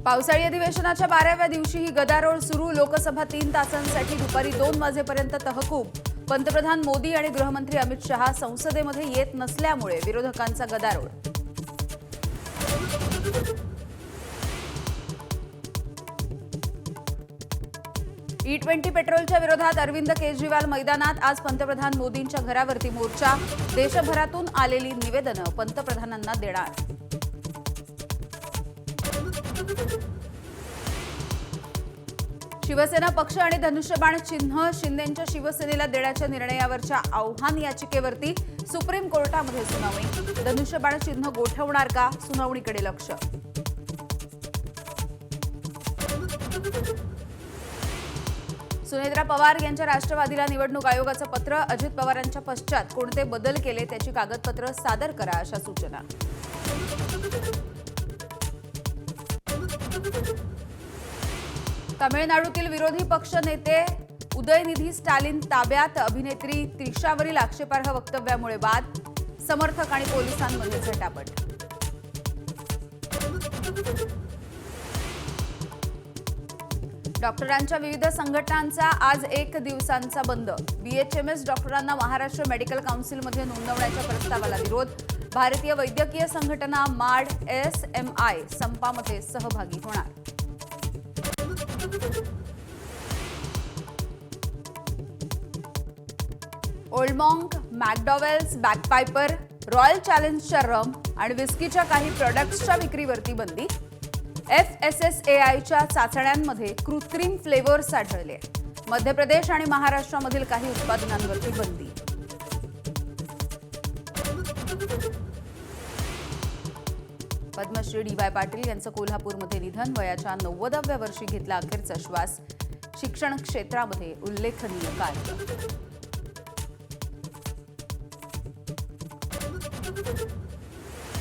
पावसाळी अधिवेशनाच्या 12व्या दिवशीही गदारोळ सुरू. लोकसभा 3 तासांसाठी दुपारी 2 वाजेपर्यंत तहकूब. पंतप्रधान मोदी आणि गृहमंत्री अमित शहा संसदेमध्ये येत नसल्यामुळे विरोधकांचा गदारोळ. E20 पेट्रोलच्या विरोधात अरविंद केजरीवाल मैदानात. आज पंतप्रधान मोदींच्या घरावरती मोर्चा. देशभरातून आलेली निवेदनं पंतप्रधानांना देणार. शिवसेना पक्ष आणि धनुष्यबाण चिन्ह शिंदेंच्या शिवसेनेला देण्याच्या निर्णयावरच्या आव्हान याचिकेवरती सुप्रीम कोर्टामध्ये सुनावणी. धनुष्यबाण चिन्ह गोठवणार का? सुनावणीकडे लक्ष. सुनेत्रा पवार यांच्या राष्ट्रवादीला निवडणूक आयोगाचं पत्र. अजित पवारांच्या पश्चात कोणते बदल केले त्याची कागदपत्र सादर करा, अशा सूचना. तामिळनाडूतील विरोधी पक्ष नेते उदयनिधी स्टॅलिन ताब्यात. अभिनेत्री त्रिशावरील आक्षेपार्ह वक्तव्यामुळे वाद. समर्थक आणि पोलिसांमध्ये झटापट. डॉक्टरांच्या विविध संघटनांचा आज 1 दिवसांचा बंद. BHMS डॉक्टरांना महाराष्ट्र मेडिकल काउन्सिलमध्ये नोंदवण्याच्या प्रस्तावाला विरोध. भारतीय वैद्यकीय संघटना माड SMI संपामध्ये सहभागी होणार. ओल्ड मॉन्क, मॅकडॉवेल्स, बॅकपायपर, रॉयल चॅलेंजच्या रम आणि विस्कीच्या काही प्रोडक्ट्सच्या विक्रीवरती बंदी. FSSAIच्या चाचण्यांमध्ये कृत्रिम फ्लेवर्स आढळले. मध्य प्रदेश आणि महाराष्ट्रामधील काही उत्पादनांवरती बंदी. पद्मश्री DY पाटील यांचं कोल्हापूरमध्ये निधन. वयाच्या 90व्या वर्षी घेतला अखेरचा श्वास. शिक्षण क्षेत्रामध्ये उल्लेखनीय कार्य.